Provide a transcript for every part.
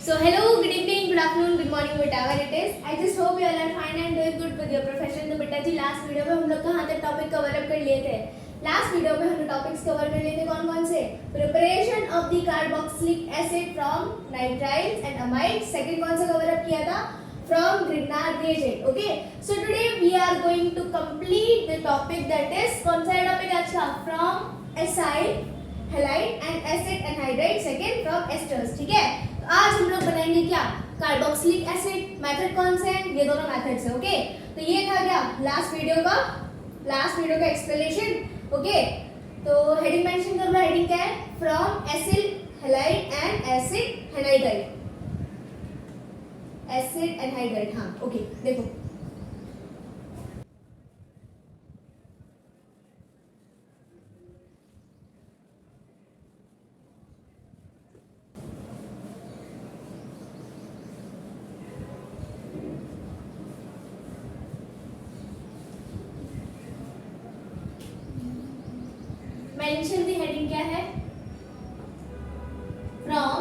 So hello, good evening, good afternoon, good morning, whatever it is. I just hope you all are fine and doing good with your profession. तो बेटा जी last video में हम लोग कहाँ तक topic cover up कर लिए थे? लास्ट वीडियो में हमने टॉपिक्स कवर कर लिए थे कौन कौन से? Preparation of the carboxylic acid from nitriles and amides. Second कौन सा कवर अप किया था? From Grignard reagent. Okay. So today we are going to complete the topic that is कौन सा टॉपिक अच्छा? From acyl, halide and acid anhydride. Second from esters. ठीक है. तो आज हम लोग बनाएंगे क्या? Carboxylic acid. मेथड कौन से हैं? ये दोनों मेथड्स हैं. ओके. तो ये था क्या? लास्ट वीडियो का एक्सप्लेनेशन. ओके. तो हेडिंग मेंशन कर लो. हेडिंग क्या है? From acyl, halide and acid anhydride. Acid anhydride. हाँ ओके. देखो मेंशन दी हेडिंग क्या है? From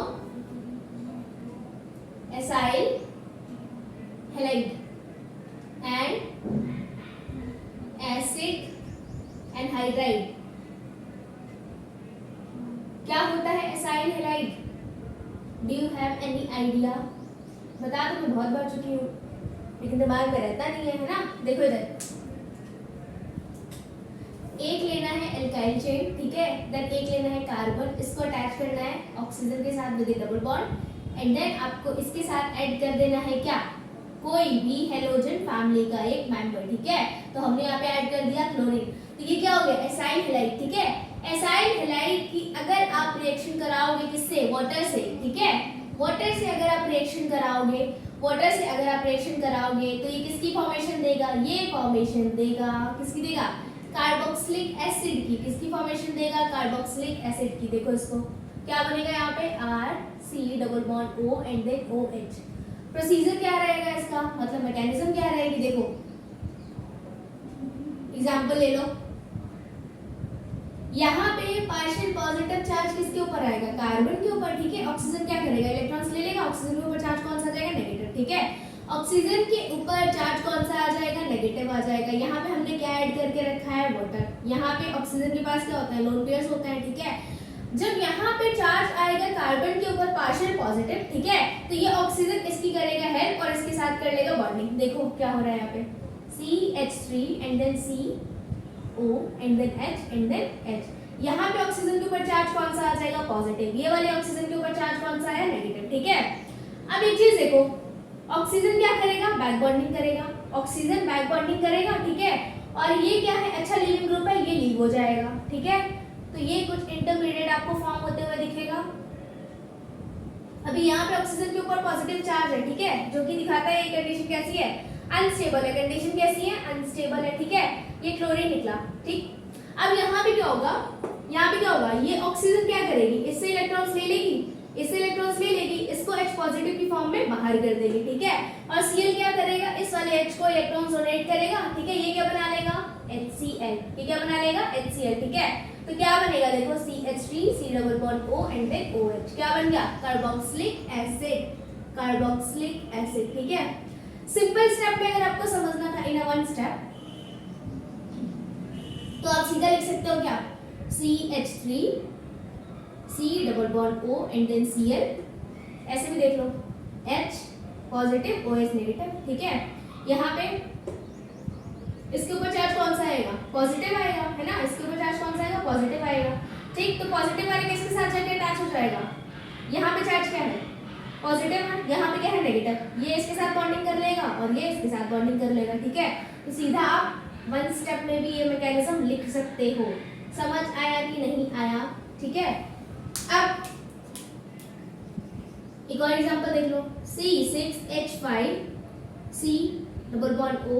acyl, halide and acid anhydride. क्या होता है acyl halide? Do you have any idea? बता तो मैं बहुत बार चुकी हूँ लेकिन दिमाग में रहता नहीं है ना. देखो इधर एक लेना है एल्काइल चेन. ठीक है. देन एक लेना है कार्बन. इसको अटैच करना है ऑक्सीजन के साथ with double bond and then आपको इसके साथ ऐड कर देना है क्या? कोई भी हेलोजन फैमिली का एक मेंबर. ठीक है. तो हमने यहाँ पे ऐड कर दिया क्लोरीन. तो ये क्या हो गया? Acyl halide. ठीक है. एसाइल हैलाइड की अगर आप रिएक्शन कराओगे किससे? वाटर से. ठीक है. वाटर से अगर आप रिएक्शन कराओगे तो ये किसकी फॉर्मेशन देगा? ये फॉर्मेशन देगा किसकी देगा? कार्बोक्सिलिक एसिड की. किसकी फॉर्मेशन देगा? कार्बोक्सिलिक एसिड की. देखो इसको क्या बनेगा यहाँ पे? R C double bond O and then OH. Procedure क्या रहेगा इसका? मतलब मैकेनिज्म क्या रहेगी? देखो एग्जांपल ले लो. यहाँ पे पार्शियल पॉजिटिव चार्ज किसके ऊपर आएगा? कार्बन के ऊपर. ठीक है. ऑक्सीजन क्या करेगा? इलेक्ट्रॉन्स ले लेगा. ऑक्सीजन के ऊपर चार्ज कौन सा आ जाएगा? नेगेटिव. ठीक है. ऑक्सीजन के ऊपर चार्ज कौन सा आ जाएगा? नेगेटिव आ जाएगा. यहाँ पे हमने क्या ऐड करके रखा है? वाटर. यहाँ पे ऑक्सीजन के पास क्या होता है? लोन पेयर्स होता है. ठीक है. जब यहाँ पे चार्ज आएगा कार्बन के ऊपर पार्शियल पॉजिटिव. ठीक है. तो ये ऑक्सीजन इसकी करेगा हेल्प और इसके साथ कर लेगा बॉन्डिंग. देखो क्या हो रहा है यहाँ पे? CH3 and then CO and then H and then H. यहाँ पे ऑक्सीजन के ऊपर चार्ज कौन सा आ जाएगा? पॉजिटिव. ये वाले ऑक्सीजन के ऊपर चार्ज कौन सा है? नेगेटिव. ठीक है. अब एक चीज देखो, ऑक्सीजन क्या करेगा? बैक बॉन्डिंग करेगा. ऑक्सीजन बैक बॉन्डिंग करेगा. ठीक है. और ये क्या है? अच्छा लीविंग ग्रुप है. ये लीव हो जाएगा. ठीक है. तो ये कुछ इंटरमीडिएट आपको फॉर्म होते हुए दिखेगा. अभी यहाँ पे ऑक्सीजन के ऊपर पॉजिटिव चार्ज है. ठीक है. जो कि दिखाता है ये कंडीशन कैसी है? अनस्टेबल है. कंडीशन कैसी है? अनस्टेबल है. ठीक है. ये क्लोरीन निकला. ठीक. अब यहाँ पे क्या होगा? ये ऑक्सीजन क्या करेगी? इससे इलेक्ट्रॉन्स ले लेगी. इसको H पॉजिटिव की फॉर्म में बाहर कर देगी. ठीक है. और Cl क्या करेगा? इस वाले H को इलेक्ट्रॉन डोनेट करेगा. ठीक है. ये क्या बना लेगा? HCl. ये क्या बना लेगा? HCl. ठीक है. तो क्या बनेगा? देखो CH3 C double bond O and then OH. क्या बन गया? Carboxylic acid. ठीक है. सिंपल स्टेप में अगर आपको समझना था इन वन स्टेप तो आप सीधा लिख सकते हो क्या? CH3 C double bond O and then Cl. ऐसे भी देख लो. H positive OH negative. ठीक है. यहाँ पे इसके ऊपर चार्ज कौन सा आएगा? पॉजिटिव आएगा. है ना. इसके ऊपर चार्ज कौन सा आएगा? पॉजिटिव आएगा. ठीक. तो पॉजिटिव वाले किसके साथ जाके अटैच हो जाएगा? यहाँ पे चार्ज क्या है? पॉजिटिव है. यहाँ पे क्या है? नेगेटिव. ये इसके साथ बॉन्डिंग कर लेगा और ये इसके साथ बॉन्डिंग कर लेगा. ठीक है. तो सीधा आप वन स्टेप में भी ये मैकेनिज्म लिख सकते हो. समझ आया कि नहीं आया? ठीक है. अब एक और एग्जांपल देख लो. C6H5 C double bond O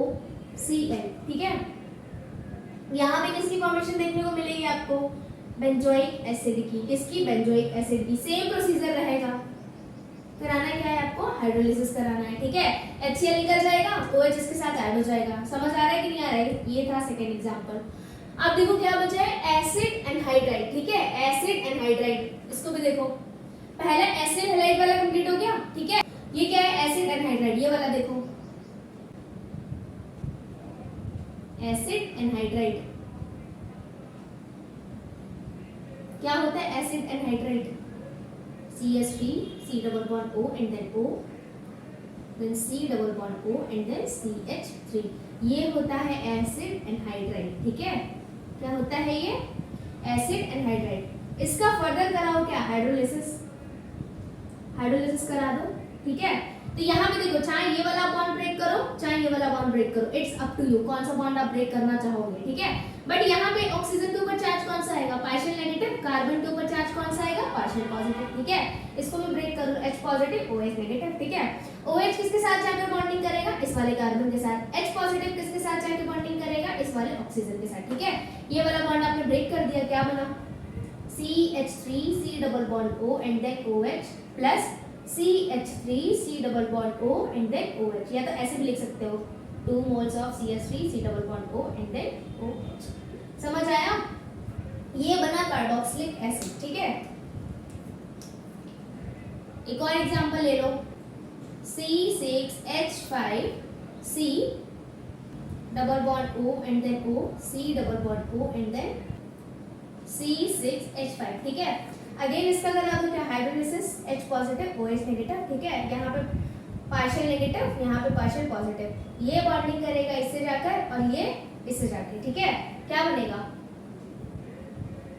Cl. ठीक है. यहाँ पे किसकी फॉर्मेशन देखने को मिलेगी आपको? बेंजोइक एसिड की. किसकी? बेंजोइक एसिड की. सेम प्रोसीजर रहेगा. कराना क्या है आपको? हाइड्रोलिसिस कराना है. ठीक है. HCl निकल जाएगा. OH इसके साथ ऐड हो जाएगा. समझ आ रहा है कि नहीं आ रहा है? ये था सेकेंड एग्जांपल. अब देखो क्या बचा है, एसिड एनहाइड्राइड। ठीक है, एसिड एनहाइड्राइड, इसको भी देखो। पहला एसिड हैलाइड वाला कंप्लीट हो गया, ठीक एनहाइड्राइड, ये वाला देखो एसिड एनहाइड्राइड, क्या होता है acid anhydride, CH3 C double bond O and then O, then C double bond O and then CH3, ये होता है एसिड एनहाइड्राइड। ठीक है, क्या होता है ये एसिड एनहाइड्राइड। इसका फर्दर कराओ क्या हाइड्रोलिसिस, हाइड्रोलिसिस करा दो। ठीक है, तो यहाँ पे देखो चाहे ये वाला बॉन्ड ब्रेक करो चाहे ये वाला बॉन्ड ब्रेक करो, इट्स अप टू यू कौन सा बॉन्ड आप ब्रेक करना चाहोगे। ठीक है, बट यहाँ पे ऑक्सीजन के ऊपर चार्ज कौन सा आएगा, पार्शियल नेगेटिव, कार्बन के ऊपर चार्ज कौन सा आएगा, पार्शियल पॉजिटिव। ठीक है, इसको मैं ब्रेक करूँ H पॉजिटिव OH नेगेटिव। ठीक है, OH किसके साथ जाकर बॉन्डिंग करेगा, इस वाले कार्बन के साथ, H पॉजिटिव किसके साथ जाकर बॉन्डिंग करेगा, इस वाले ऑक्सीजन के साथ। ठीक है, ये वाला बॉन्ड आपने ब्रेक कर दिया, क्या बना CH3 C double bond O and then OH plus CH3 C double bond O and then OH, या तो ऐसे भी लिख सकते हो 2 moles of CH3 C double bond O and then OH। समझ आया, ये बना कार्बोक्सिलिक एसिड। ठीक है, एक और एग्जांपल ले लो C6H5 C double bond O and then O, C double bond O and then C6H5। ठीक है, अगेन इसका करा दो क्या hydrolysis, H positive OH negative. ठीक है, यहाँ पे पार्शियल नेगेटिव यहाँ पे पार्शियल पॉजिटिव, ये बॉन्डिंग करेगा इससे जाकर और ये इससे जाकर। ठीक है, क्या बनेगा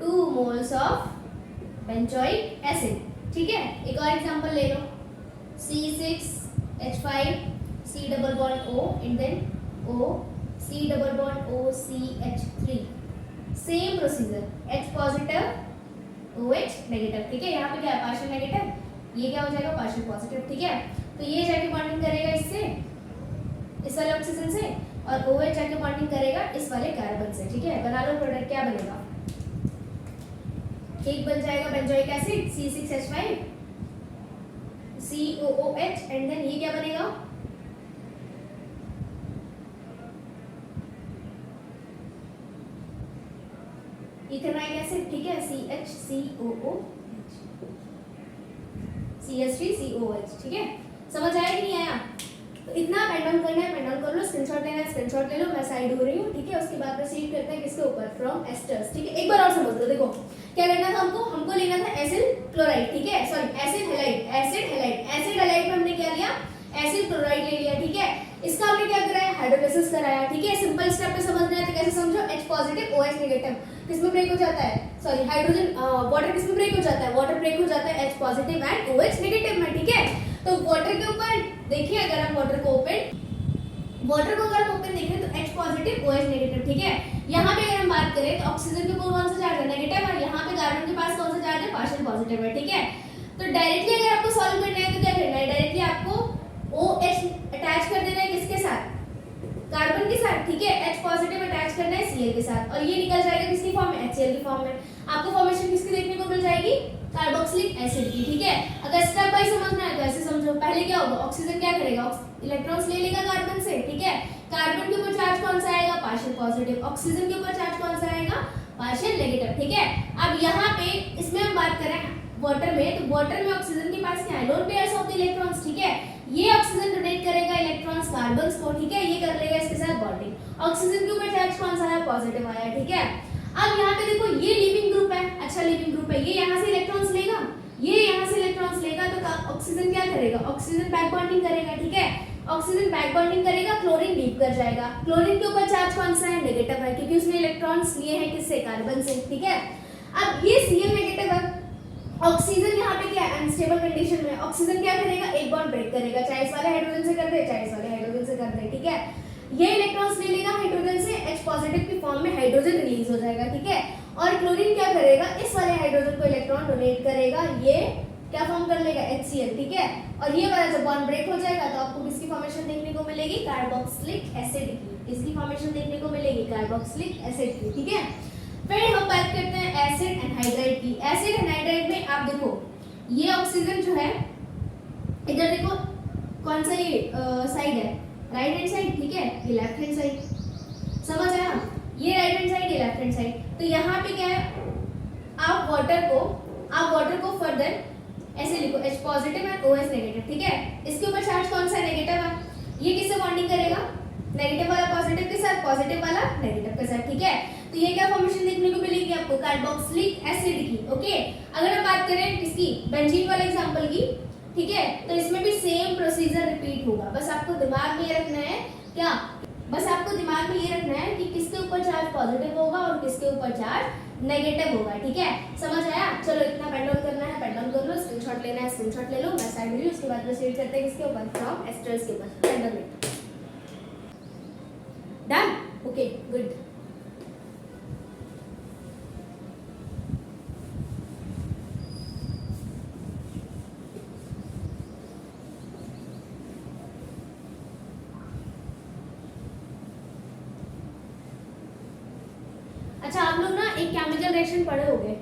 2 moles ऑफ बेंजोइक एसिड। ठीक है, एक और एग्जांपल ले लो C6H5 C double bond O and then O, C double bond O CH3, same procedure H positive OH negative. ठीक है, यहाँ पे क्या है पार्शियल नेगेटिव, ये क्या हो जाएगा पार्शियल पॉजिटिव। ठीक है, तो ये जाके बॉन्डिंग करेगा इससे इस वाले ऑक्सीजन से और OH जाके बॉन्डिंग करेगा इस वाले कार्बन से। ठीक है, बना लो प्रोडक्ट, क्या बनेगा एक बन जाएगा benzoic acid C6H5 COOH and then ये क्या बनेगा इथेनॉइक एसिड। ठीक है, CHCOOH CH3COH। ठीक है, समझ आया कि नहीं आया, तो इतना पेन डाउन करना है, पेन डाउन कर लो, स्क्रीनशॉट लेना है स्क्रीनशॉट ले लो, मैं साइड हो रही हूँ। ठीक है, उसके बाद प्रोसीड करते हैं किसके ऊपर, फ्रॉम एस्टर्स। ठीक है, एक बार और समझ लो, देखो क्या करना था हमको लेना था एसिड क्लोराइड। ठीक है, sorry acid halide, acid halide में हमने क्या लिया एसिड क्लोराइड ले लिया। ठीक है, इसका हमने क्या कराया हाइड्रोलिसिस कराया। ठीक है, सिंपल स्टेप पे समझना है तो कैसे समझो, H पॉजिटिव OH नेगेटिव किसमें ब्रेक हो जाता है, सॉरी हाइड्रोजन वाटर किसमें ब्रेक हो जाता है, वाटर ब्रेक हो जाता है H positive and OH negative में। ठीक है, तो वाटर के ऊपर देखिए, अगर हम वाटर को अगर हम ओपन देखें तो H पॉजिटिव OH नेगेटिव। ठीक है, यहाँ पे अगर हम बात करें तो ऑक्सीजन के ऊपर कौन सा चार्ज है नेगेटिव और यहाँ पे कार्बन के पास कौन सा चार्ज है पार्शियल पॉजिटिव है। ठीक है, तो डायरेक्टली अगर आपको सॉल्व करना है तो क्या करना है, डायरेक्टली आपको OH अटैच कर देना है किसके साथ, कार्बन के साथ। ठीक है, H पॉजिटिव अटैच करना है Cl के साथ और ये निकल जाएगा किसकी फॉर्म में, HCl की फॉर्म में। आपको फॉर्मेशन किसकी देखने को मिल जाएगी, कार्बोक्सिलिक एसिड की। ठीक है, अगर स्टेप बाय समझना है तो ऐसे समझो, पहले क्या होगा ऑक्सीजन क्या करेगा, इलेक्ट्रॉन्स ले लेगा कार्बन से। ठीक है, कार्बन के ऊपर चार्ज कौन सा आएगा पार्शियल पॉजिटिव, ऑक्सीजन के ऊपर चार्ज कौन सा आएगा पार्शियल नेगेटिव। ठीक है, अब यहाँ पे इसमें हम बात करें वाटर में, तो वाटर में ऑक्सीजन के पास क्या है lone pairs of the electrons. ठीक है, ये ऑक्सीजन डोनेट करेगा इलेक्ट्रॉन्स कार्बन्स को। ठीक है, ये कर लेगा इसके साथ बॉन्डिंग, ऑक्सीजन के ऊपर चार्ज कौन सा है पॉजिटिव आया। ठीक है, अब यहाँ पे देखो ये लिविंग ग्रुप है, अच्छा लिविंग ग्रुप है, ये यहाँ से इलेक्ट्रॉन्स लेगा, ये यहाँ से इलेक्ट्रॉन्स लेगा, तो ऑक्सीजन क्या करेगा, ऑक्सीजन बैक बॉन्डिंग करेगा। ठीक है, ऑक्सीजन बैक बॉन्डिंग करेगा, क्लोरीन लीव कर जाएगा, क्लोरीन के ऊपर चार्ज कौन सा है नेगेटिव है क्योंकि उसने इलेक्ट्रॉन्स लिए हैं किससे कार्बन से। ठीक है, अब ये Cl नेगेटिव है, ऑक्सीजन यहाँ पे क्या है अनस्टेबल कंडीशन में, ऑक्सीजन क्या करेगा एक बॉन्ड ब्रेक करेगा, चाहे इस वाले हाइड्रोजन से कर दे चाहे इस वाले हाइड्रोजन से कर दे। ठीक है, ये इलेक्ट्रॉन्स ले लेगा हाइड्रोजन से, H पॉजिटिव की फॉर्म में हाइड्रोजन रिलीज हो जाएगा। ठीक है, और क्लोरीन क्या करेगा इस वाले हाइड्रोजन को इलेक्ट्रॉन डोनेट करेगा, ये क्या फॉर्म कर लेगा HCl। ठीक है, और ये वाला जब बॉन्ड ब्रेक हो जाएगा तो आपको किसकी फॉर्मेशन देखने को मिलेगी कार्बोक्सिलिक एसिड की, इसकी फॉर्मेशन देखने को मिलेगी कार्बोक्सिलिक एसिड की। ठीक है, फिर हम बात करते हैं एसिड एनहाइड्राइड की। एसिड एनहाइड्राइड में आप देखो ये ऑक्सीजन जो है इधर देखो कौन सा ये साइड है राइट हैंड साइड। ठीक है, ये लेफ्ट हैंड साइड, समझ आया, ये राइट हैंड साइड ये लेफ्ट हैंड साइड। तो यहाँ पे क्या है आप वाटर को फर्दर ऐसे लिखो H पॉजिटिव है OH नेगेटिव, ठीक है। इसके ऊपर चार्ज कौन सा है, नेगेटिव है। ये किससे बॉन्डिंग करेगा, नेगेटिव वाला पॉजिटिव के साथ, पॉजिटिव वाला नेगेटिव के साथ, ठीक है। तो ये क्या फॉर्मेशन देखने को मिलेगी आपको, कार्बोक्सिलिक एसिड की, ओके। अगर हम बात करें किसकी, बेंजीन वाले एग्जांपल की, ठीक है, तो इसमें भी सेम प्रोसीजर रिपीट होगा। बस आपको दिमाग में ये रखना है क्या, बस आपको दिमाग में ये रखना है कि किसके ऊपर चार्ज पॉजिटिव होगा और किसके ऊपर चार्ज नेगेटिव होगा, ठीक है। समझ आया। चलो इतना पेन डाउन करना है, पेन डाउन कर लो, स्क्रीनशॉट लेना है स्क्रीनशॉट ले लो, मैं साइड में उसके बाद प्रोसीड करते हैं किसके ऊपर, फ्रॉम एस्टर्स के ऊपर, pen down done, okay good. अच्छा आप लोग ना एक केमिकल रिएक्शन पढ़े होंगे,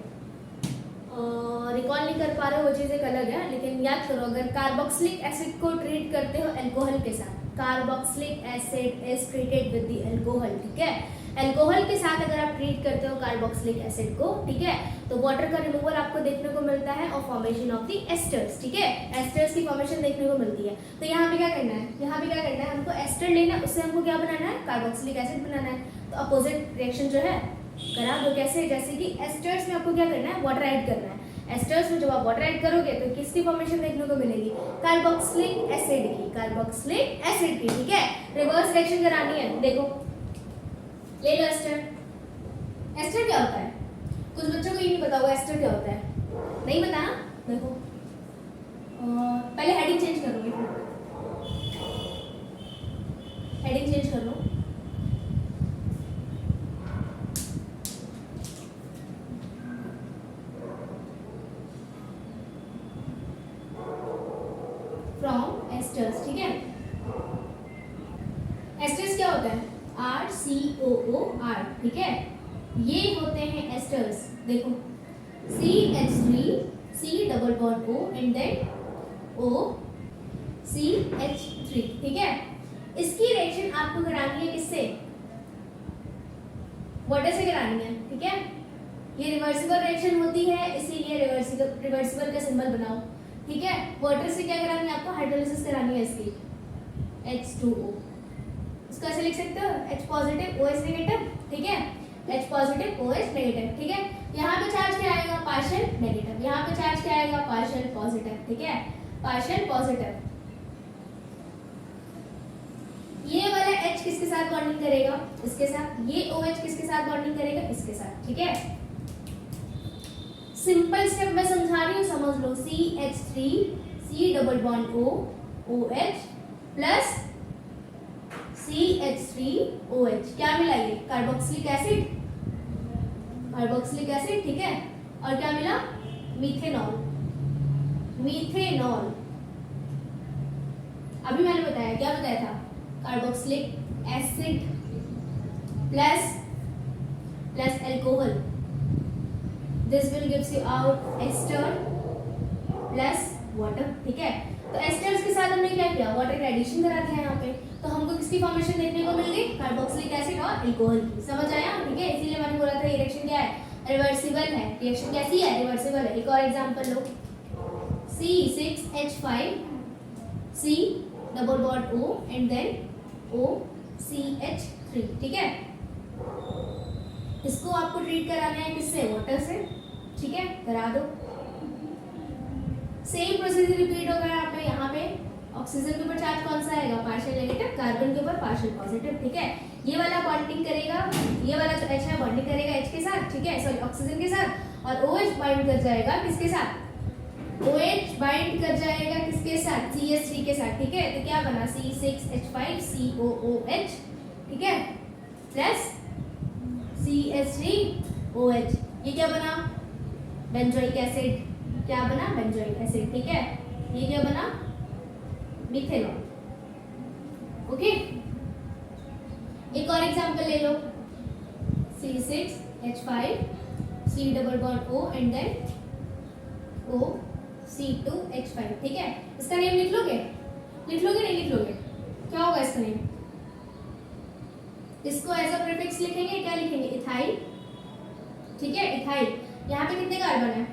रिकॉल नहीं कर पा रहे हो, वो चीज़ एक अलग है, लेकिन याद करो, अगर कार्बोक्सिलिक एसिड को ट्रीट करते हो अल्कोहल के साथ, carboxylic acid is treated with the alcohol, ठीक है। अल्कोहल के साथ अगर आप ट्रीट करते हो कार्बोक्सिलिक एसिड को, ठीक है, तो वाटर का रिमूवल आपको देखने को मिलता है और फॉर्मेशन ऑफ द एस्टर्स, ठीक है, एस्टर्स की फॉर्मेशन देखने को मिलती है। तो यहाँ पे क्या करना है, यहाँ पे क्या करना है, हमको एस्टर लेना है, उससे हमको क्या बनाना है, कार्बोक्सिलिक एसिड बनाना है। तो अपोजिट रिएक्शन जो है करा दो, कैसे, जैसे कि एस्टर्स में आपको क्या करना है, वाटर ऐड करना है। एस्टर्स में जब आप वाटर ऐड करोगे तो किसकी फॉर्मेशन देखने को मिलेगी, कार्बोक्सिलिक एसिड की, कार्बोक्सिलिक एसिड की, ठीक है। रिवर्स रिएक्शन करानी है, देखो ले लो एस्टर। एस्टर क्या होता है, कुछ बच्चों को ये नहीं पता होगा एस्टर क्या होता है, नहीं पता ना, देखो पहले हेडिंग चेंज करो, हेडिंग चेंज कर लो। फ्रॉम एस्टर्स, ठीक है। एस्टर्स क्या होता है, RCOOR, ठीक है, ये होते हैं एस्टर्स। देखो CH3 C double bond O and then OCH3, ठीक है। इसकी रिएक्शन आपको करानी है किससे, वाटर से करानी है, ठीक है। ये रिवर्सिबल रिएक्शन होती है, इसीलिए रिवर्सिबल का सिंबल बनाओ, ठीक है। वाटर से क्या करानी है आपको, हाइड्रोलिसिस करानी है इसकी, H2O, इसको ऐसे लिख सकते हो, H पॉजिटिव OH नेगेटिव, ठीक है, H पॉजिटिव OH नेगेटिव, ठीक है। यहाँ पे चार्ज क्या आएगा, पार्शियल नेगेटिव, यहाँ पे चार्ज क्या आएगा, पार्शियल पॉजिटिव, ठीक है, पार्शियल पॉजिटिव। ये वाला H किसके साथ बॉन्डिंग करेगा, इसके साथ, ये OH किसके साथ बॉन्डिंग करेगा, इसके साथ, ठीक है। सिंपल स्टेप मैं समझा रही हूँ, समझ लो, CH3 C double bond O OH plus CH3OH, क्या मिला, ये कार्बोक्सिलिक एसिड, कार्बोक्सिलिक एसिड, ठीक है। और क्या मिला, मीथेनॉल, मीथेनॉल। अभी मैंने बताया, क्या बताया था, carboxylic acid plus plus alcohol, this will gives you out ester plus water, ठीक है। तो एस्टर्स के साथ हमने क्या किया, वाटर का एडिशन करा दिया यहाँ पे, तो हमको किसकी फॉर्मेशन देखने को मिल गई, कार्बोक्सिलिक एसिड और अल्कोहल की, समझ आया, ठीक है। इसीलिए मैंने बोला था ये रिएक्शन क्या है, रिवर्सिबल है। रिएक्शन कैसी है, रिवर्सिबल है। एक और एग्जांपल लो, C6H5 C double bond O and then OCH3, ठीक है। इसको आपको ट्रीट कराना है किससे, वाटर से, ठीक है, करा दो। सेम प्रोसीजर रिपीट होगा यहाँ पे ऑक्सीजन के ऊपर चार्ज कौन सा आएगा, पार्शियल नेगेटिव, कार्बन के ऊपर पार्शियल पॉजिटिव, ठीक है। ये वाला बॉन्डिंग करेगा, ये वाला जो H है बॉन्डिंग करेगा H के साथ, ठीक है, सॉरी ऑक्सीजन के साथ, और OH बाइंड कर जाएगा किसके साथ, OH बाइंड कर जाएगा किसके साथ, CH3 के साथ, ठीक है। तो क्या बना, C6H5 COOH, ठीक है, प्लस CH3OH, ये क्या बना, बेंजोइक एसिड, क्या बना, बेंजोइक एसिड, ठीक है। ये क्या बना, मिथेनॉल, ओके। एक और एग्जांपल ले लो, C6H5 C double bond O and then OC2H5, ठीक है। इसका नेम लिख लोगे, लिख लोगे, नहीं लिख लोगे, क्या होगा इसका नेम, इसको एज अ प्रीफिक्स लिखेंगे, क्या लिखेंगे, इथाइल, ठीक है, इथाइल। यहाँ पे कितने कार्बन है,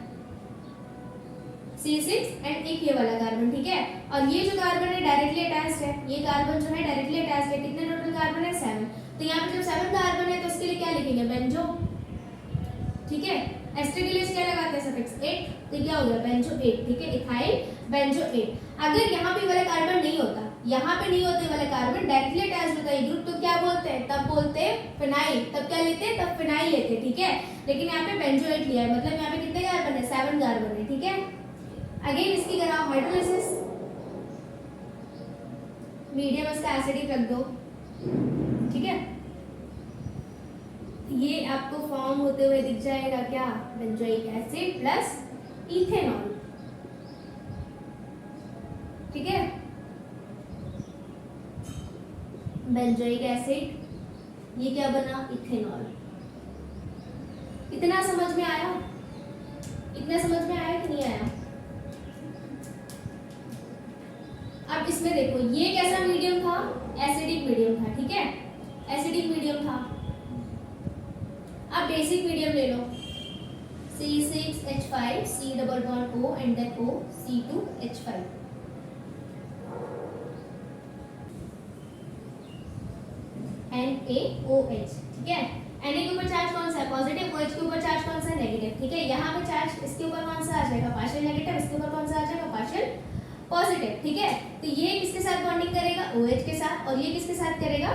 C6 एंड एक ये वाला कार्बन, ठीक है। और ये जो कार्बन है डायरेक्टली अटैच्ड है, ये कार्बन जो है डायरेक्टली अटैच्ड है। कितने टोटल कार्बन है? 7। तो यहाँ पे जब 7 कार्बन है तो उसके लिए क्या लिखेंगे? बेंजो, ठीक है। एस्टर के लिए क्या लगाते हैं? सफिक्स 8, तो क्या हो गया? बेंजो 8, ठीक है। Ethyl benzo 8। अगर यहाँ पे वाला कार्बन नहीं होता, यहाँ पे नहीं होते वाला कार्बन, डायरेक्टली अटैच्ड होता है ग्रुप, तो क्या बोलते हैं? तब बोलते हैं फिनाइल। तब क्या लेते हैं? तब फिनाइल लेते हैं, ठीक है। लेकिन यहाँ पे बेंजो 8 लिया है, मतलब यहाँ पे कितने कार्बन है? 7 कार्बन है, ठीक है। अगेन इसकी कराओ हाइड्रोलिसिस, मीडियम इसका एसिडिक रख दो, ठीक है। ये आपको फॉर्म होते हुए दिख जाएगा क्या? बेंजोइक एसिड प्लस इथेनॉल, ठीक है। बेंजोइक एसिड, ये क्या बना? इथेनॉल। इतना समझ में आया? इतना समझ में आया कि नहीं आया? अब इसमें देखो, ये कैसा मीडियम था? एसिडिक मीडियम था, ठीक है। एसिडिक मीडियम था। अब बेसिक मीडियम ले लो, C6H5, C double bond O and then O, C2H5। NaOH, ठीक है। Na के ऊपर चार्ज कौन सा है? पॉजिटिव। OH के ऊपर चार्ज कौन सा है? नेगेटिव, ठीक है। यहाँ पे चार्ज इसके ऊपर कौन सा आ जाएगा? Partial negative. इसके ऊपर कौन सा आ जाएगा? पार्शियल पॉजिटिव, ठीक है। तो ये किसके साथ बॉन्डिंग करेगा? OH के साथ। और ये किसके साथ करेगा?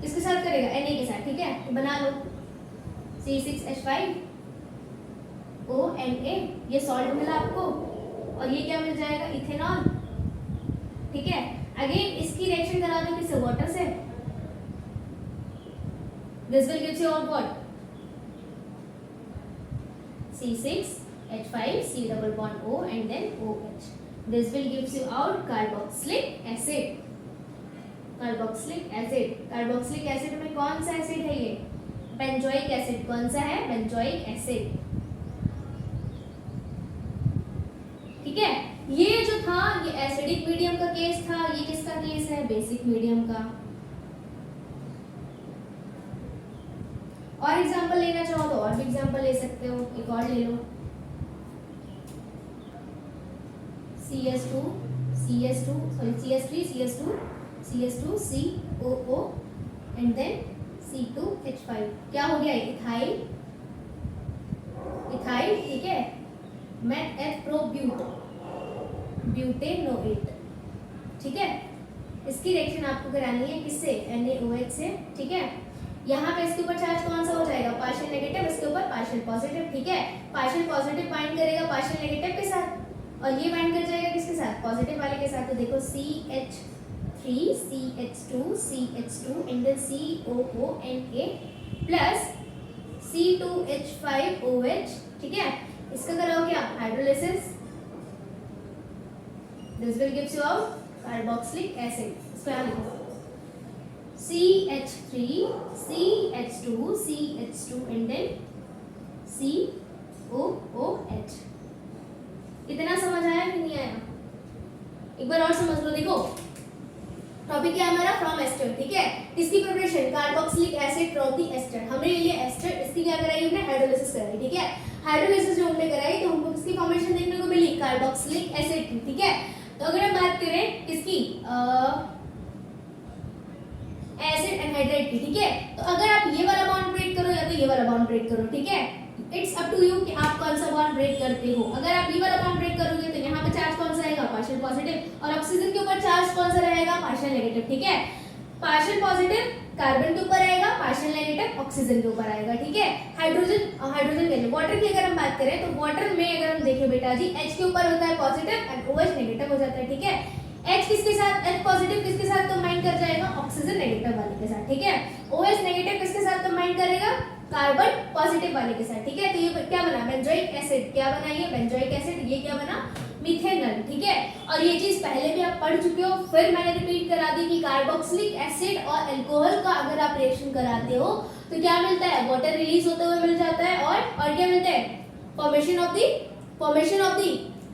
किसके साथ करेगा? Na के साथ, ठीक है। तो बना लो C6H5 ONA, ये सॉल्ट मिला आपको, और ये क्या मिल जाएगा? इथेनॉल, ठीक है। अगेन इसकी रिएक्शन करा दो किससे? वाटर से। This will gives you out what? C6H5, C double bond O and then OH. This will gives you out carboxylic acid. Carboxylic acid. Carboxylic acid में कौन सा एसिड है? ये बेंजोइक एसिड। कौन सा है? बेंजोइक एसिड, ठीक है। ये जो था ये एसिडिक मीडियम का केस था। ये किसका केस है? बेसिक मीडियम का। और एग्जांपल लेना चाहो तो और भी एग्जांपल ले सकते हो। एक और ले लो, CS2 CS2 sorry CS3 CS2 CS2 COO and then C2H5। क्या हो गया? इथाइल, इथाइल, ठीक है। मेथ F प्रो ब्यूटेनोएट, ठीक है। इसकी रिएक्शन आपको करानी है किससे? NaOH से, ठीक है। यहाँ पे इसके ऊपर चार्ज कौन सा हो जाएगा? Partial negative. इसके ऊपर पार्शियल पॉजिटिव, ठीक है। पार्शियल पॉजिटिव बाइंड करेगा पार्शियल नेगेटिव के साथ, और ये बाइंड कर जाएगा किसके साथ? पॉजिटिव वाले के साथ। तो देखो CH3 CH2 CH2 and then COONA plus C2H5OH, ठीक है। इसका कराओ क्या? Hydrolysis. This will gives you out carboxylic acid. इसको यहाँ लिखो CH3 CH2 CH2 and then COOH। इतना समझ आया कि नहीं आया? एक बार और समझ लो। देखो टॉपिक क्या है हमारा? फ्रॉम एस्टर, ठीक है। इसकी preparation carboxylic acid from the ester. हमने लिए एस्टर, इसकी क्या कराई? हमने हाइड्रोलिसिस कराई, ठीक है। हाइड्रोलिसिस जो हमने कराई तो हमको किसकी फॉर्मेशन देखने को मिली? कार्बोक्सिलिक एसिड की, ठीक है। तो अगर हम बात करें किसकी? एसिड एनहाइड्रेट की, ठीक है। तो अगर आप ये वाला बॉन्ड ब्रेक करो या तो ये वाला बॉन्ड ब्रेक करो, ठीक है। इट्स अप टू यू कि आप कौन सा बॉन्ड ब्रेक करते हो। अगर आप ये वाला बॉन्ड ब्रेक करोगे तो यहाँ पे चार्ज कौन सा आएगा? Partial positive. और ऑक्सीजन के ऊपर चार्ज कौन सा रहेगा? पार्शियल नेगेटिव, ठीक है। पार्शियल पॉजिटिव कार्बन के ऊपर आएगा, पार्शियल नेगेटिव ऑक्सीजन के ऊपर आएगा, ठीक है। हाइड्रोजन के लिए वाटर की अगर हम बात करें तो वाटर में अगर हम देखें बेटा जी, H के ऊपर होता है पॉजिटिव एंड OH नेगेटिव हो जाता है, ठीक है। H किसके साथ? H पॉजिटिव किसके साथ कंबाइन कर जाएगा? ऑक्सीजन नेगेटिव वाले के साथ, ठीक है। OH नेगेटिव किसके साथ कंबाइन करेगा? कार्बन पॉजिटिव वाले के साथ, ठीक है। तो ये क्या बना? Benzoic acid. क्या बना? ये बेंजोइक एसिड। ये क्या बना? मिथेनॉल, ठीक है। और ये चीज पहले भी आप पढ़ चुके हो, फिर मैंने रिपीट करा दी कि कार्बोक्सिलिक एसिड और अल्कोहल का अगर आप रिएक्शन कराते हो तो क्या मिलता है? वाटर रिलीज होते हुए मिल जाता है, और क्या मिलता है? फॉर्मेशन ऑफ दी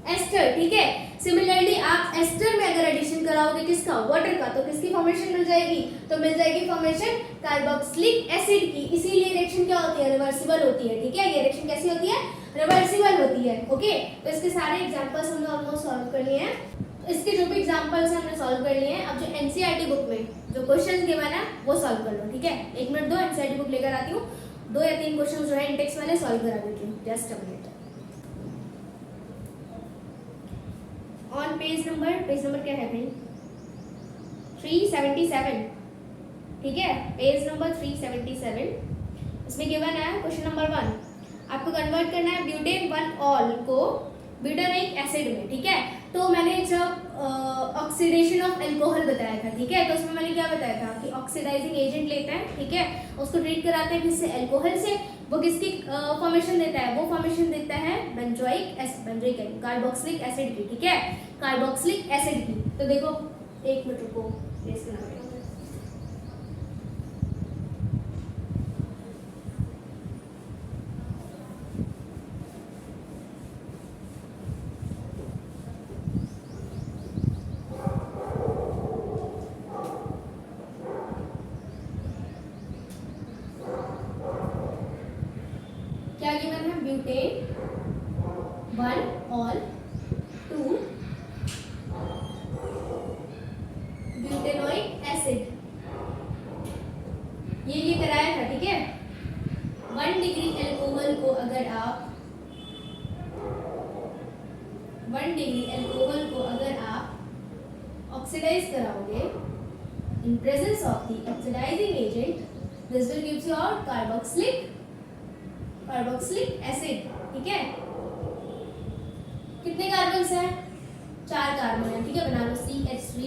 एस्टर, ठीक है। सिमिलरली आप एस्टर में अगर एडिशन कराओगे किसका? वाटर का, तो किसकी फॉर्मेशन मिल जाएगी? तो मिल जाएगी फॉर्मेशन कार्बोक्सिलिक एसिड की। इसीलिए रिएक्शन क्या होती है? रिवर्सिबल होती है, ठीक है। ये रिएक्शन कैसी होती है? रिवर्सिबल होती है। ओके, तो इसके सारे एग्जांपल्स हमने ऑलमोस्ट सॉल्व कर लिए हैं। तो इसके जो भी एग्जांपल्स हमने सॉल्व कर लिए हैं, अब जो एनसीईआरटी बुक में जो क्वेश्चंस गिवन है वो सॉल्व कर लो, ठीक है। 1 मिनट दो, एनसीईआरटी बुक लेकर आती हूँ, 2 या 3 क्वेश्चंस जो है इंटेक्स वाले सॉल्व करा देती हूँ। Just a minute. On page number क्या है भाई? 377, ठीक है, पेज नंबर 377। इसमें गिवन है क्वेश्चन नंबर 1, आपको कन्वर्ट करना है ब्यूटेन 1 ऑल को ब्यूटानोइक एसिड में, ठीक है। तो मैंने जब ऑक्सीडेशन ऑफ अल्कोहल बताया था, ठीक है, तो उसमें मैंने क्या बताया था कि ऑक्सीडाइजिंग एजेंट लेते हैं, ठीक है, उसको ट्रीट कराते हैं किससे? अल्कोहल से। वो किसकी फॉर्मेशन देता है? वो फॉर्मेशन देता है बेंजोइक एसिड, कार्बोक्सिलिक एसिड की, ठीक है, कार्बोक्सिलिक एसिड की। तो देखो 1 मिनट रुको, प्रेस करना पड़ेगा। क्या गिवन है? ब्यूटेन 1 ऑल 2 ब्यूटेनोइक एसिड, ये कराया था, ठीक है। 1 डिग्री अल्कोहल को अगर आप 1 डिग्री अल्कोहल को अगर आप ऑक्सीडाइज कराओगे in presence of the oxidising agent, this will gives you out carboxylic acid, ठीक है। कितने कार्बन्स हैं? 4 कार्बन है, ठीक है, बना लो CH3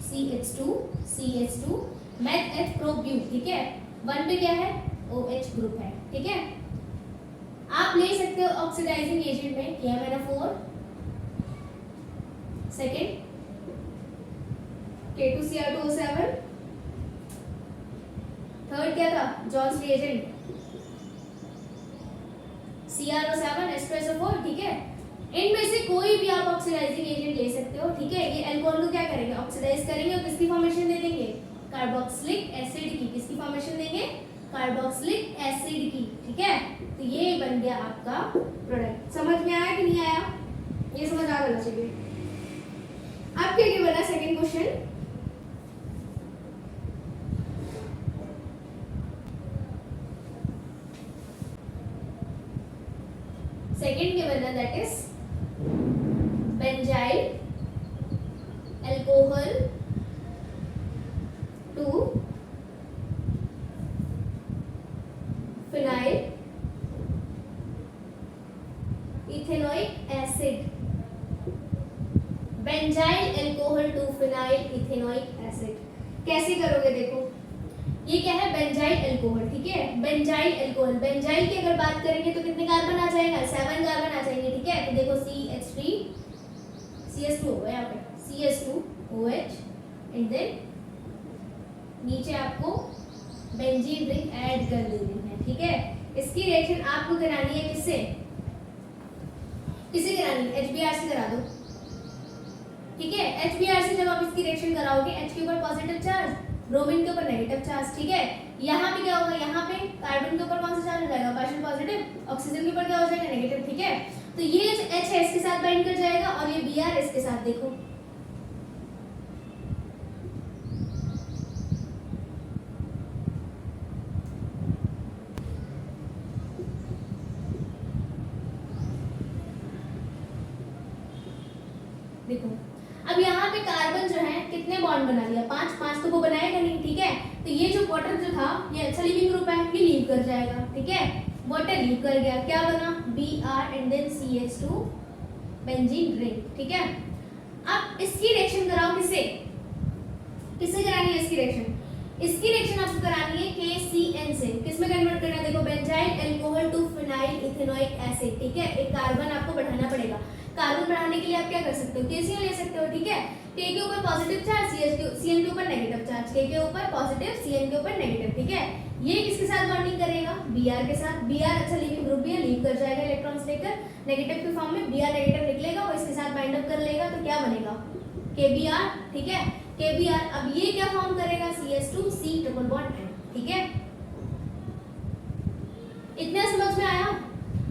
CH2 CH2 meth H प्रोब्यू, ठीक है। 1 पे क्या है? OH ग्रुप है, ठीक है। आप ले सकते हो ऑक्सीडाइजिंग एजेंट में, किया मैंने 4, सेकेंड K2Cr2O7, थर्ड क्या था? जॉन्स रिएजेंट CrO7 H2SO4, ठीक है। इनमें से कोई भी आप ऑक्सीडाइजिंग एजेंट ले सकते हो, ठीक है। ये अल्कोहल को क्या करेंगे? ऑक्सीडाइज करेंगे और किसकी फॉर्मेशन दे देंगे? कार्बोक्सिलिक एसिड की। किसकी फॉर्मेशन देंगे? कार्बोक्सिलिक एसिड की, ठीक है। तो ये बन गया आपका प्रोडक्ट। समझ में आया कि नहीं आया? ये समझ आ गया चाहिए। अब क्या बना सेकंड क्वेश्चन? सेकंड गिवन है, that is benzyl alcohol 2 phenyl ethanoic acid. Benzyl alcohol 2 phenyl ethanoic acid कैसे करोगे? देखो ये क्या है? बेंजाइल अल्कोहल, ठीक है। बेंजाइल अल्कोहल, बेंजाइल की अगर बात करेंगे तो कितने कार्बन आ जाएगा? 7 कार्बन आ जाएंगे, ठीक है। तो देखो CH3 CH2 होगा यहाँ पे, CH2 OH एंड देन नीचे आपको बेंजीन रिंग ऐड कर देनी है, ठीक है। इसकी रिएक्शन आपको करानी है किससे? किससे करानी है? HBr से करा दो, ठीक है। HBr से जब आप इसकी रिएक्शन कराओगे, H के ऊपर पॉजिटिव चार्ज, ब्रोमीन के ऊपर नेगेटिव चार्ज, ठीक है। यहाँ पे क्या होगा? यहाँ पे कार्बन के ऊपर कौन सा चार्ज हो जाएगा? Partial positive. ऑक्सीजन के ऊपर क्या हो जाएगा? नेगेटिव, ठीक है। तो ये जो H है इसके साथ बाइंड कर जाएगा और ये Br इसके साथ। देखो देखो अब यहाँ पे कार्बन जो है कितने बॉन्ड बना लिया? 5 तो वो बनाएगा नहीं, ठीक है। तो ये जो वाटर जो था, ये अच्छा लीविंग ग्रुप है, ये लीव कर जाएगा, ठीक है। वाटर लीव कर गया, क्या बना? Br and then CH2 benzene ring, ठीक है। अब इसकी रिएक्शन कराओ किससे? किससे करानी है इसकी रिएक्शन? इसकी रिएक्शन आपको करानी है KCN से। किसमें कन्वर्ट करना है? देखो benzyl alcohol 2 phenyl ethanoic acid, ठीक है। एक कार्बन आपको बढ़ाना पड़ेगा। कार्बन बढ़ाने के लिए आप क्या कर सकते हो? KCN ले सकते हो, ठीक है। K के ऊपर पॉजिटिव चार्ज, CN के ऊपर नेगेटिव चार्ज, K के ऊपर पॉजिटिव, CN के ऊपर नेगेटिव, ठीक है। ये किसके साथ बॉन्डिंग करेगा? Br के साथ। Br अच्छा लीविंग ग्रुप भी है, लीव कर जाएगा इलेक्ट्रॉन्स लेकर नेगेटिव के फॉर्म में। Br नेगेटिव निकलेगा, वो इसके साथ बाइंड अप कर लेगा, तो क्या बनेगा? KBr, ठीक है। KBr अब ये क्या फॉर्म करेगा? CH2 C double bond N, ठीक है। इतना समझ में आया?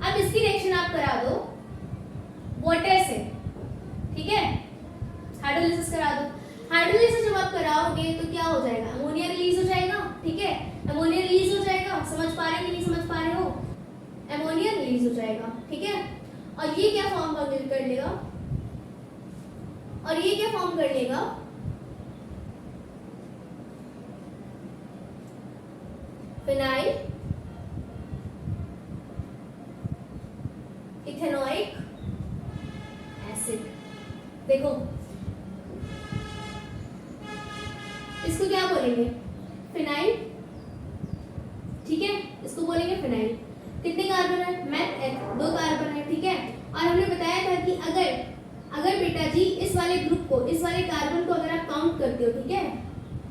अब इसकी रिएक्शन आप करा दो वाटर से, ठीक है, हाइड्रोलिसिस करा दो। हाइड्रोलिसिस जब आप कराओगे तो क्या हो जाएगा, अमोनिया रिलीज हो जाएगा, ठीक है, अमोनिया रिलीज हो जाएगा, समझ पा रहे कि नहीं समझ पा रहे हो, अमोनिया रिलीज हो जाएगा, ठीक है। और ये क्या फॉर्म कर लेगा, और ये क्या फॉर्म कर लेगा, फिनाइल इथेनोइक एसिड। देखो इसको क्या बोलेंगे, फिनाइल, ठीक है, इसको बोलेंगे फिनाइल। कितने कार्बन है, मैथ एक, 2 कार्बन है, ठीक है। और हमने बताया था कि अगर बेटा जी इस वाले ग्रुप को, इस वाले कार्बन को अगर आप काउंट करते हो, ठीक है,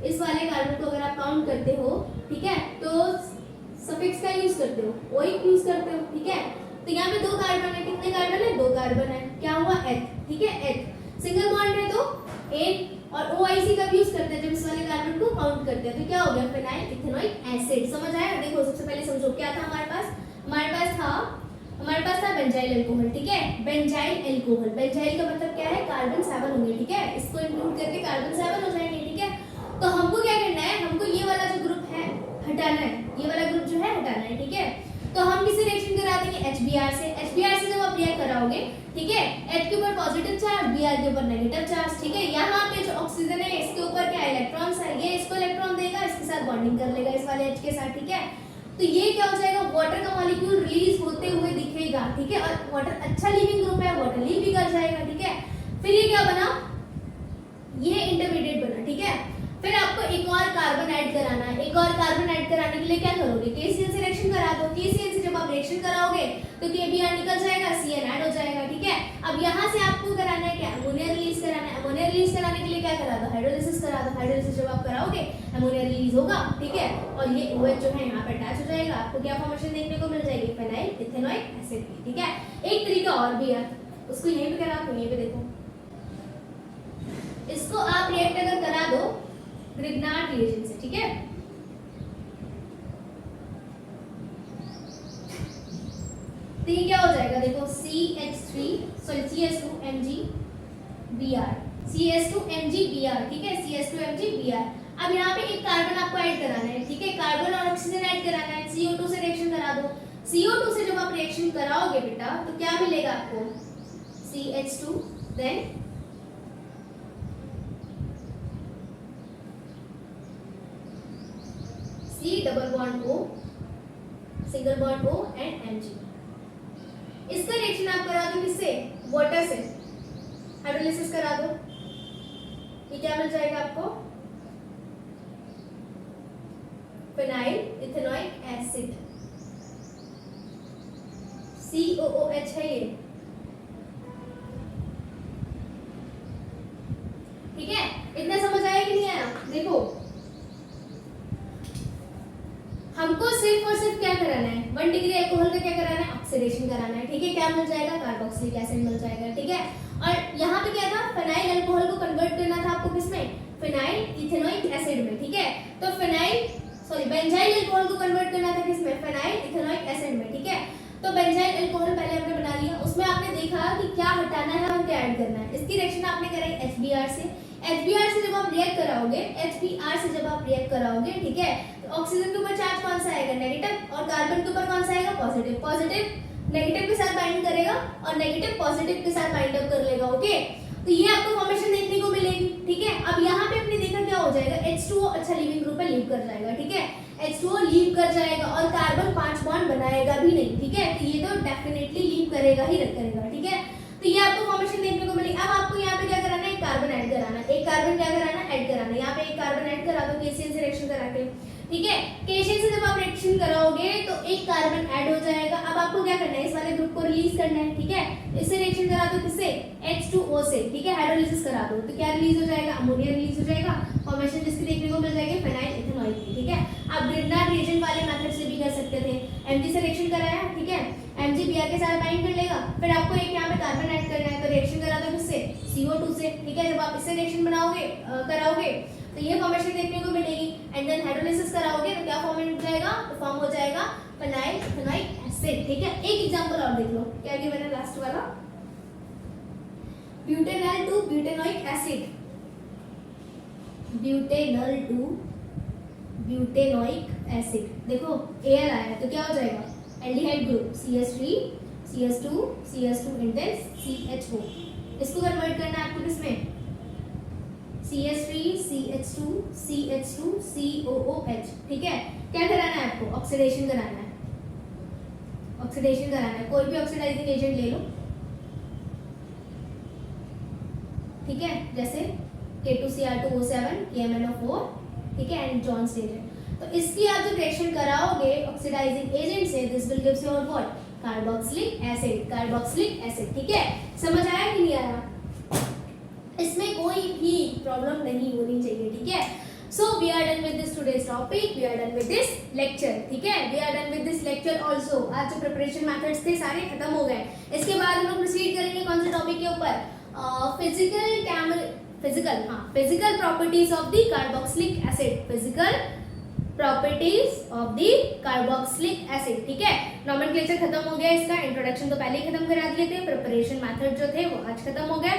इस वाले कार्बन को अगर आप काउंट करते हो, ठीक है, तो सफिक्स का यूज करते हो, ओइक यूज करते हो, ठीक है। तो यहाँ पे 2 कार्बन है, कितने कार्बन है, 2 कार्बन है, क्या हुआ एथ, ठीक है, एथ। सिंगल बॉन्ड है तो एक, और ओआईसी का यूज करते हैं जब इस वाले कार्बन को काउंट करते हैं, तो क्या हो गया, फिनाइल इथेनोइक एसिड। समझ आया। देखो सबसे पहले समझो क्या था हमारे पास था बेंजाइल अल्कोहल, ठीक है, बेंजाइल अल्कोहल। बेंजाइल का मतलब क्या है, कार्बन 7 होंगे, ठीक है, इसको इंक्लूड करके कार्बन 7 हो जाएंगे, ठीक है। तो हमको क्या करना है, हमको ये वाला जो ग्रुप है हटाना है, ये वाला ग्रुप जो है हटाना है, ठीक है। तो हम किसी रिएक्शन करा देंगे HBr से। HBr से जब आप रिएक्ट कराओगे, ठीक है, H के ऊपर पॉजिटिव चार्ज, Br के ऊपर नेगेटिव चार्ज, ठीक है। यहाँ पे जो ऑक्सीजन है इसके ऊपर क्या इलेक्ट्रॉन्स है, ये इसको इलेक्ट्रॉन देगा, इसके साथ बॉन्डिंग कर लेगा इस वाले H के साथ, ठीक है। तो ये क्या हो जाएगा, वाटर का मॉलिक्यूल रिलीज होते हुए दिखेगा, ठीक है। और वाटर अच्छा लिविंग ग्रुप है, वाटर लीव भी कर जाएगा, ठीक है। फिर ये क्या बना, ये इंटरमीडिएट बना, ठीक है। फिर आपको एक और कार्बन ऐड कराना है। एक और कार्बन ऐड कराने के लिए क्या करोगे, KCl से रिएक्शन करा दो। KCl से जब आप रिएक्शन कराओगे तो KBr निकल जाएगा, Cl ऐड हो जाएगा, ठीक है। अब यहाँ से आपको कराना है क्या, अमोनिया रिलीज कराना है। अमोनिया रिलीज कराने के लिए क्या करा दो, हाइड्रोलिसिस करा दो। हाइड्रोलिसिस जब आप कराओगे अमोनिया रिलीज होगा, ठीक है, और ये OH जो है यहाँ पे अटैच हो जाएगा। आपको क्या फॉर्मेशन देखने को मिल जाएगी, फिनाइल इथेनोइक एसिड की, ठीक है। एक तरीका और भी है, उसको यहीं पे करा दो, यहीं पे देखो, इसको आप रिएक्ट अगर करा दो ग्रिग्नार्ड रिएजेंट से, ठीक है। तो ये क्या हो जाएगा, देखो CH2MgBr, CH2MgBr, ठीक है, CH2MgBr। अब यहाँ पे एक कार्बन आपको ऐड कराना है, ठीक है, कार्बन और ऑक्सीजन ऐड कराना है। CO2 से रिएक्शन करा दो। CO2 से जब आप रिएक्शन कराओगे बेटा तो क्या मिलेगा आपको, CH2, then C double bond O, single bond O and Mg। इसका रिएक्शन आप करा दो किससे, वाटर से, हाइड्रोलिसिस करा दो। ये क्या मिल जाएगा आपको, फिनाइल इथेनोइक एसिड, COOH है ये, ठीक है। इतना समझ आया कि नहीं आया, देखो हमको सिर्फ और सिर्फ क्या कराना है, 1 डिग्री अल्कोहल का क्या कराना है, ऑक्सीडेशन कराना है, ठीक है। क्या मिल जाएगा, कार्बोक्सिलिक एसिड मिल जाएगा, ठीक है। और यहाँ पे क्या था, फिनाइल अल्कोहल को कन्वर्ट करना था आपको किसमें, फिनाइल इथेनोइक एसिड में, ठीक है। तो बेंजाइल अल्कोहल को कन्वर्ट करना था किसमें, फिनाइल इथेनोइक एसिड में, ठीक है। तो बेंजाइल अल्कोहल पहले हमने बना लिया, उसमें आपने देखा कि क्या हटाना है और क्या ऐड करना है। इसकी रिएक्शन आपने कराई HBr से। HBr से जब आप रिएक्ट कराओगे, HBr से जब आप रिएक्ट कराओगे, ठीक है, तो ऑक्सीजन के ऊपर चार्ज कौन सा आएगा, नेगेटिव, और कार्बन के ऊपर कौन सा आएगा, पॉजिटिव। पॉजिटिव नेगेटिव के साथ बाइंड करेगा और नेगेटिव पॉजिटिव के साथ बाइंड अप कर लेगा, ओके। तो ये आपको फॉर्मेशन देखने को मिलेगी, ठीक है। अब यहाँ पे आपने देखा क्या हो जाएगा, H2O अच्छा लीविंग ग्रुप है, लीव कर जाएगा, ठीक है। H2O लीव कर जाएगा और कार्बन 5 बॉन्ड बनाएगा भी नहीं, ठीक है। तो ये तो डेफिनेटली लीव करेगा ही करेगा, ठीक है। तो ये आपको फॉर्मेशन देखने को मिली। अब आपको यहाँ पे क्या कराना है, एक कार्बन ऐड कराना है। एक कार्बन क्या कराना है, ऐड कराना है। यहाँ पे एक कार्बन ऐड करा दो KCl से रिएक्शन करा के, ठीक है। KCl से जब आप रिएक्शन कराओगे तो एक कार्बन ऐड हो जाएगा। अब आपको क्या करना है, इस वाले ग्रुप को रिलीज करना है, ठीक है। इससे रिएक्शन करा दो किससे, H2O से, ठीक है, हाइड्रोलिसिस करा दो। तो क्या रिलीज हो जाएगा, अमोनिया रिलीज हो जाएगा। फॉर्मेशन जिसकी देखने को मिल जाएगी, फिनाइल इथेनॉइक की, ठीक है। आप ग्रिग्नार्ड रिएजेंट वाले मेथड से भी कर सकते थे। Mg से रिएक्शन कराया, ठीक है, Mg Br के साथ बाइंड कर लेगा। फिर आपको एक यहाँ पे कार्बन ऐड करना है, तो रिएक्शन करा दो किससे, CO2 से, ठीक है। जब आप इससे रिएक्शन बनाओगे कराओगे तो ये फॉर्मेशन देखने को मिलेगी। एंड देन हाइड्रोलाइसिस कराओगे तो क्या फॉर्मेट हो जाएगा, फॉर्म हो जाएगा फिनाइल फिनाइक एसिड। ठीक है, एक एग्जांपल और देख लो, क्या गिवन है लास्ट वाला, butanol to butanoic acid, butanol to butanoic acid. देखो Al आया तो क्या हो जाएगा, aldehyde group CH3 CH2 CH2 and then CHO। इसको कन्वर्ट करना है आपको किसमें, CH3 CH2 CH2 COOH। ठीक है, क्या कराना है आपको, ऑक्सीडेशन कराना है, ऑक्सीडेशन कराना है। कोई भी ऑक्सीडाइजिंग एजेंट ले लो, ठीक है, जैसे K2Cr2O7 KMnO4, ठीक है, एंड जॉन्स एजेंट। तो इसकी आप जब रिएक्शन कराओगे ऑक्सीडाइजिंग एजेंट से, this will gives your what, carboxylic acid, carboxylic acid. ठीक है, समझ आया कि नहीं आया, इसमें कोई भी प्रॉब्लम नहीं होनी चाहिए। ठीक है, so we are done with this today's topic, we are done with this lecture. ठीक है, we are done with this lecture also. आज जो प्रिपरेशन मेथड्स थे सारे खत्म हो गए। इसके बाद हम लोग प्रोसीड करेंगे कौन से टॉपिक के ऊपर, physical properties of the carboxylic acid, physical properties of the carboxylic acid. ठीक है, नॉमेनक्लेचर खत्म हो गया इसका, इंट्रोडक्शन तो पहले ही खत्म करा दिए थे, प्रिपरेशन मेथड जो थे वो आज खत्म हो गए।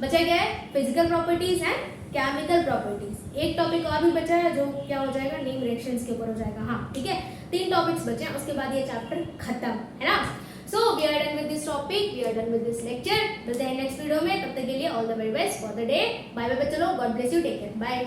बचा क्या है, physical properties and chemical properties. एक टॉपिक और भी बचा है जो क्या हो जाएगा, नेम रिएक्शंस के ऊपर हो जाएगा। हाँ ठीक है, 3 टॉपिक्स बचे हैं, उसके बाद ये चैप्टर खत्म है ना। So we are done with this topic, we are done with this lecture. मिलते हैं नेक्स्ट वीडियो में, तब तक के लिए all the very best for the day. Bye bye बच्चों, God bless you, take care, bye.